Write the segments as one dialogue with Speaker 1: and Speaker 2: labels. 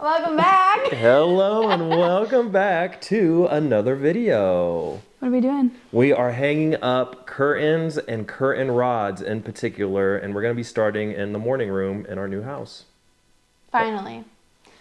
Speaker 1: Welcome back.
Speaker 2: Hello and welcome back to another video.
Speaker 1: What are we doing?
Speaker 2: We are hanging up curtains and curtain rods in particular, and we're going to be starting in the morning room in our new house.
Speaker 1: Finally.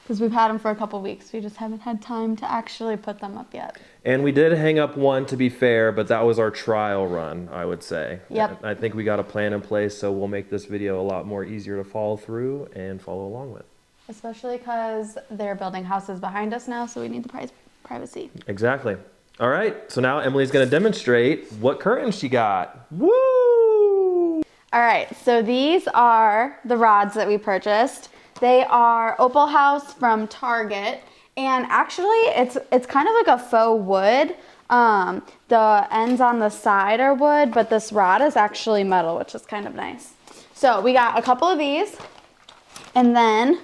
Speaker 1: Because we've had them for a couple weeks. We just haven't had time to actually put them up yet.
Speaker 2: And we did hang up one, to be fair, but that was our trial run, I would say.
Speaker 1: Yep.
Speaker 2: And I think we got a plan in place, so we'll make this video a lot more easier to follow through and follow along with.
Speaker 1: Especially because they're building houses behind us now, so we need the privacy.
Speaker 2: Exactly. All right, so now Emily's going to demonstrate what curtains she got. Woo!
Speaker 1: All right, so these are the rods that we purchased. They are Opal House from Target, and actually it's kind of like a faux wood. The ends on the side are wood, but this rod is actually metal, which is kind of nice. So we got a couple of these, and then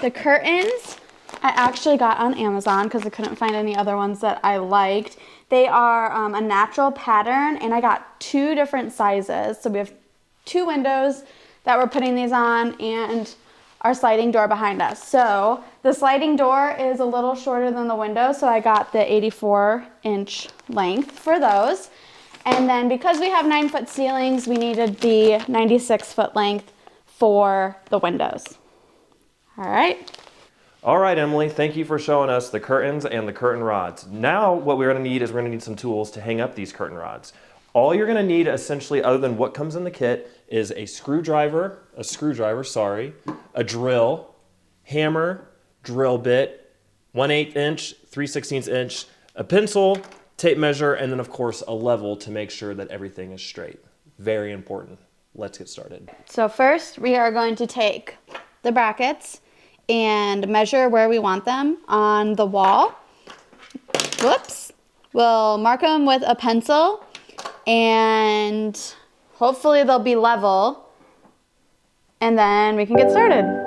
Speaker 1: the curtains I actually got on Amazon because I couldn't find any other ones that I liked. They are a natural pattern, and I got 2 different sizes. So we have 2 windows that we're putting these on, and our sliding door behind us. So the sliding door is a little shorter than the window, so I got the 84-inch length for those. And then because we have 9-foot ceilings, we needed the 96-foot length for the windows. All right.
Speaker 2: All right, Emily, thank you for showing us the curtains and the curtain rods. Now what we're going to need is we're going to need some tools to hang up these curtain rods. All you're going to need essentially, other than what comes in the kit, is a screwdriver, a drill, hammer, drill bit, 1/8 inch, 3/16 inch, a pencil, tape measure, and then of course a level to make sure that everything is straight. Very important. Let's get started.
Speaker 1: So first we are going to take the brackets and measure where we want them on the wall. Whoops. We'll mark them with a pencil, and hopefully they'll be level, and then we can get started.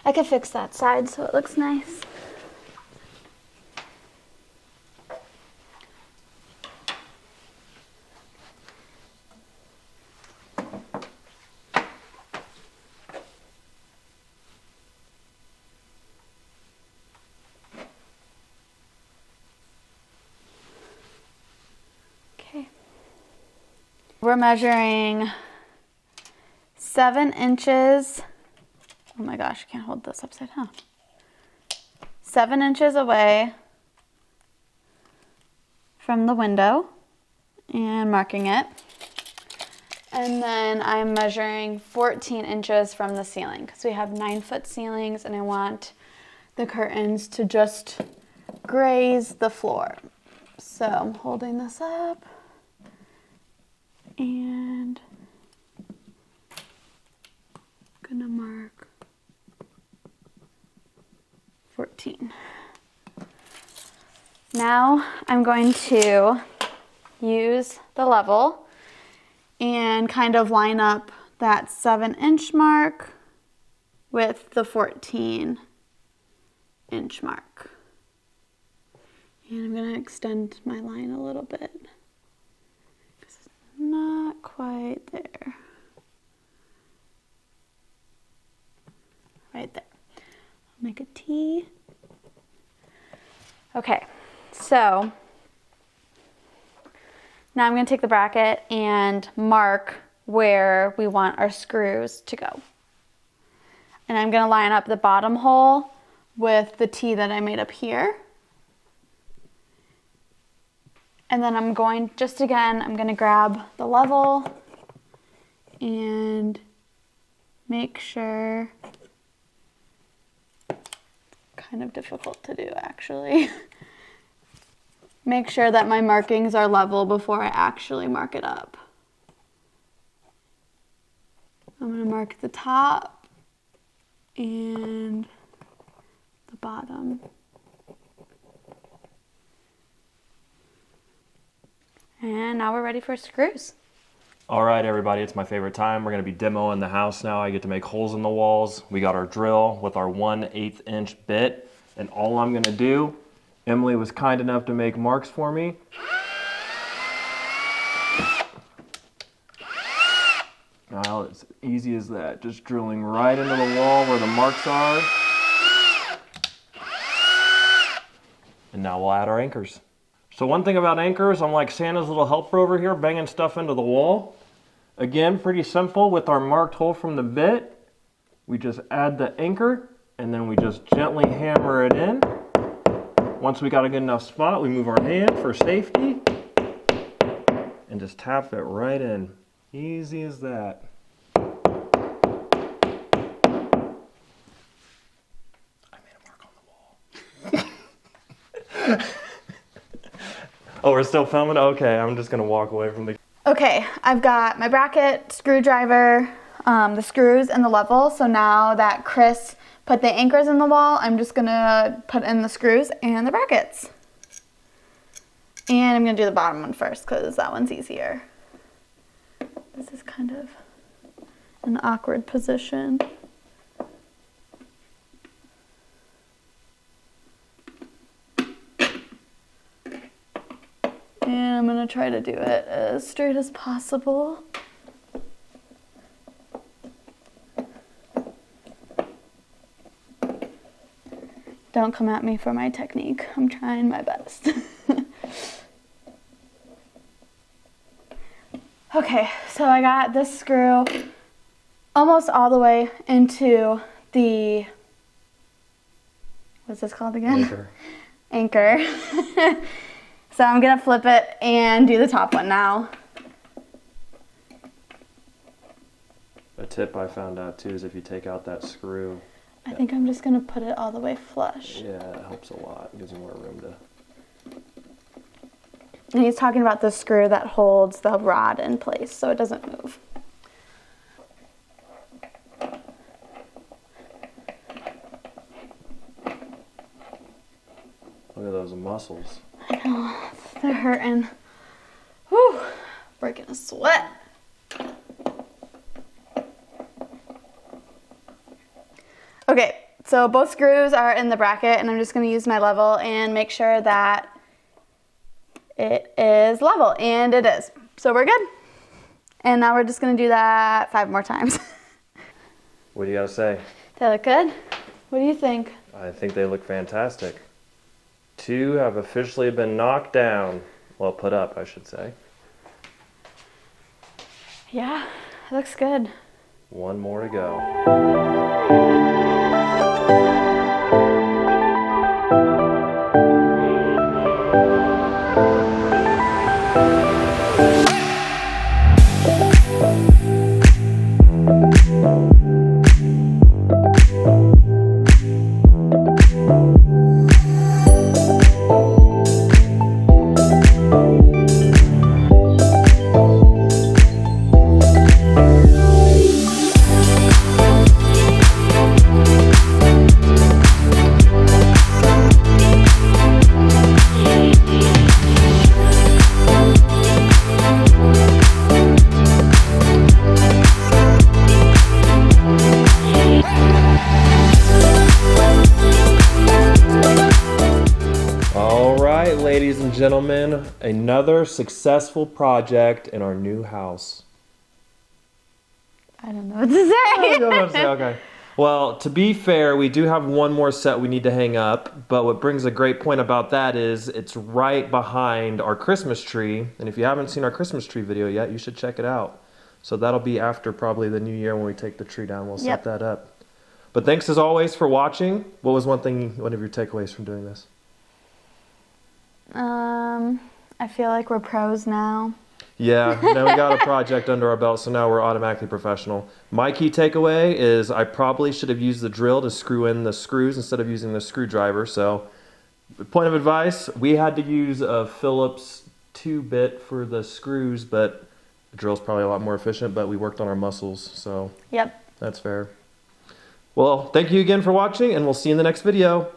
Speaker 1: I can fix that side so it looks nice. Okay. We're measuring 7 inches. Oh my gosh, I can't hold this upside down. 7 inches away from the window and marking it. And then I'm measuring 14 inches from the ceiling because we have 9-foot ceilings and I want the curtains to just graze the floor. So I'm holding this up and I'm gonna mark 14. Now I'm going to use the level and kind of line up that 7-inch mark with the 14-inch mark. And I'm going to extend my line a little bit because it's not quite there. Right there. I'll make a T. Okay, so Now I'm going to take the bracket and mark where we want our screws to go. And I'm going to line up the bottom hole with the T that I made up here. And then I'm going to grab the level and make sure, kind of difficult to do actually, make sure that my markings are level before I actually mark it up. I'm going to mark the top and the bottom. And now we're ready for screws.
Speaker 2: All right, everybody, it's my favorite time. We're gonna be demoing the house now. I get to make holes in the walls. We got our drill with our 1/8 inch bit. And all I'm gonna do, Emily was kind enough to make marks for me. Now it's easy as that. Just drilling right into the wall where the marks are. And now we'll add our anchors. So one thing about anchors, I'm like Santa's little helper over here, banging stuff into the wall. Again, pretty simple with our marked hole from the bit. We just add the anchor and then we just gently hammer it in. Once we got a good enough spot, we move our hand for safety and just tap it right in. Easy as that. I made a mark on the wall. Oh, we're still filming? Okay, I'm just gonna walk away from the...
Speaker 1: Okay, I've got my bracket, screwdriver, the screws, and the level. So now that Chris put the anchors in the wall, I'm just gonna put in the screws and the brackets. And I'm gonna do the bottom one first because that one's easier. This is kind of an awkward position. And I'm gonna try to do it as straight as possible. Don't come at me for my technique. I'm trying my best. Okay, so I got this screw almost all the way into the, what's this called again? Anchor. So I'm gonna flip it and do the top one now.
Speaker 2: A tip I found out too is if you take out that screw.
Speaker 1: I think I'm just gonna put it all the way flush.
Speaker 2: Yeah, it helps a lot. It gives you more room to...
Speaker 1: And he's talking about the screw that holds the rod in place so it doesn't move.
Speaker 2: Look at those muscles.
Speaker 1: I know, they're hurting. Whew, breaking a sweat. Okay, so both screws are in the bracket and I'm just gonna use my level and make sure that it is level, and it is. So we're good. And now we're just gonna do that 5 more times.
Speaker 2: What do you gotta say?
Speaker 1: They look good? What do you think?
Speaker 2: I think they look fantastic. 2 have officially been knocked down. Well, put up, I should say.
Speaker 1: Yeah, it looks good.
Speaker 2: 1 more to go. Ladies and gentlemen, another successful project in our new house.
Speaker 1: I don't know what to say.
Speaker 2: I don't know what to say, okay. Well, to be fair, we do have one more set we need to hang up, but what brings a great point about that is it's right behind our Christmas tree, and if you haven't seen our Christmas tree video yet, you should check it out. So that'll be after probably the new year when we take the tree down. We'll set that up. But thanks as always for watching. What was one of your takeaways from doing this?
Speaker 1: I feel like we're pros now.
Speaker 2: Yeah, now we got a project under our belt, so now we're automatically professional. My key takeaway is I probably should have used the drill to screw in the screws instead of using the screwdriver. So, point of advice, we had to use a Phillips 2-bit for the screws, but the drill's probably a lot more efficient, but we worked on our muscles, so
Speaker 1: Yep.
Speaker 2: that's fair. Well, thank you again for watching, and we'll see you in the next video.